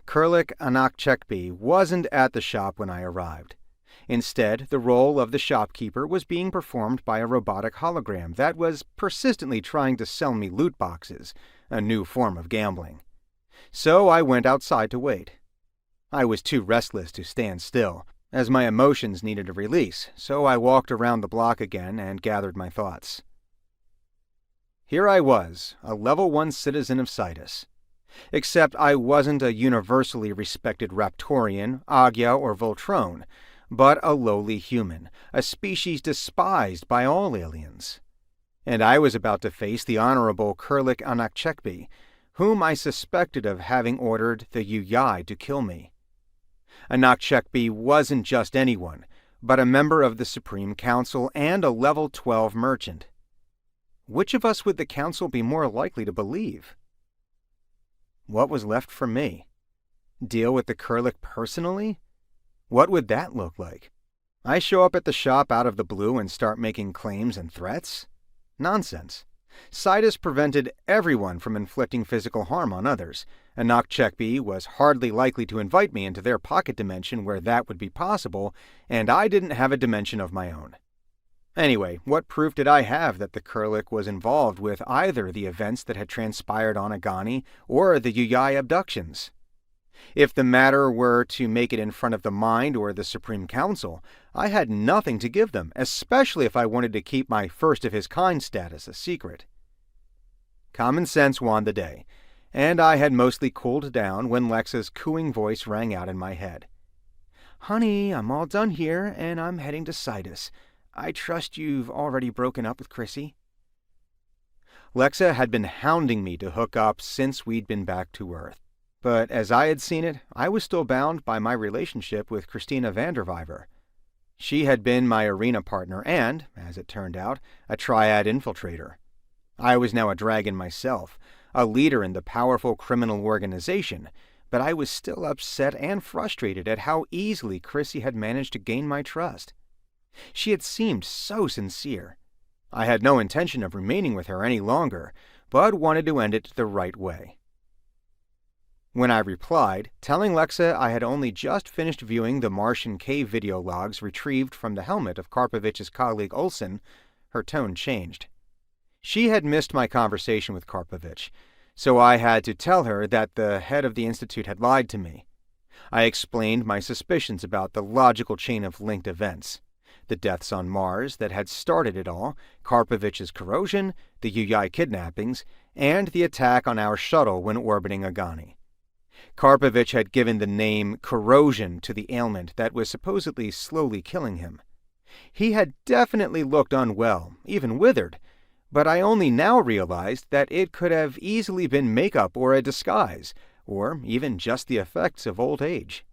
Kurlik Anakchekbi wasn't at the shop when I arrived. Instead, the role of the shopkeeper was being performed by a robotic hologram that was persistently trying to sell me loot boxes, a new form of gambling. So I went outside to wait. I was too restless to stand still, as my emotions needed a release, so I walked around the block again and gathered my thoughts. Here I was, a level 1 citizen of Sidus. Except I wasn't a universally respected Raptorian, Agya, or Voltron, but a lowly human, a species despised by all aliens. And I was about to face the Honorable Kurlik Anakchekbi, whom I suspected of having ordered the Yuyai to kill me. Anakchekbi wasn't just anyone, but a member of the Supreme Council and a level 12 merchant. Which of us would the Council be more likely to believe? What was left for me? Deal with the Kurlik personally? What would that look like? I show up at the shop out of the blue and start making claims and threats? Nonsense. Sidus prevented everyone from inflicting physical harm on others, and Anakchekbi was hardly likely to invite me into their pocket dimension where that would be possible, and I didn't have a dimension of my own. Anyway, what proof did I have that the Kurlik was involved with either the events that had transpired on Agani or the Yuyai abductions? If the matter were to make it in front of the Mind or the Supreme Council, I had nothing to give them, especially if I wanted to keep my first-of-his-kind status a secret. Common sense won the day, and I had mostly cooled down when Lexa's cooing voice rang out in my head. "Honey, I'm all done here, and I'm heading to Sidus. I trust you've already broken up with Chrissy." Lexa had been hounding me to hook up since we'd been back to Earth. But as I had seen it, I was still bound by my relationship with Christina Vanderviver. She had been my arena partner and, as it turned out, a Triad infiltrator. I was now a dragon myself, a leader in the powerful criminal organization, but I was still upset and frustrated at how easily Chrissy had managed to gain my trust. She had seemed so sincere. I had no intention of remaining with her any longer, but wanted to end it the right way. When I replied, telling Lexa I had only just finished viewing the Martian cave video logs retrieved from the helmet of Karpovich's colleague Olsen, her tone changed. She had missed my conversation with Karpovich, so I had to tell her that the head of the Institute had lied to me. I explained my suspicions about the logical chain of linked events. The deaths on Mars that had started it all, Karpovich's corrosion, the Yuyai kidnappings, and the attack on our shuttle when orbiting Agani. Karpovich had given the name corrosion to the ailment that was supposedly slowly killing him. He had definitely looked unwell, even withered, but I only now realized that it could have easily been makeup or a disguise, or even just the effects of old age.